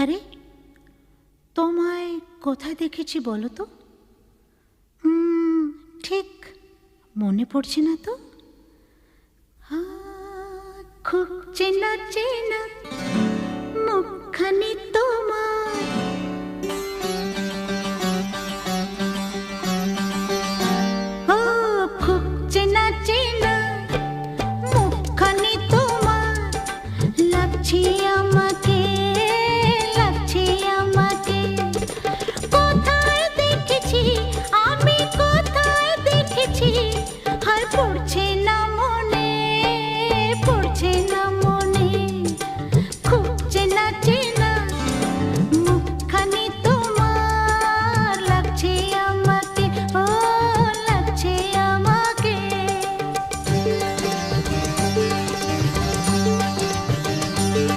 আরে, তোমায় কোথায় দেখেছি বলো তো? ঠিক মনে পড়ছে না তো। খুব চেনা চেনা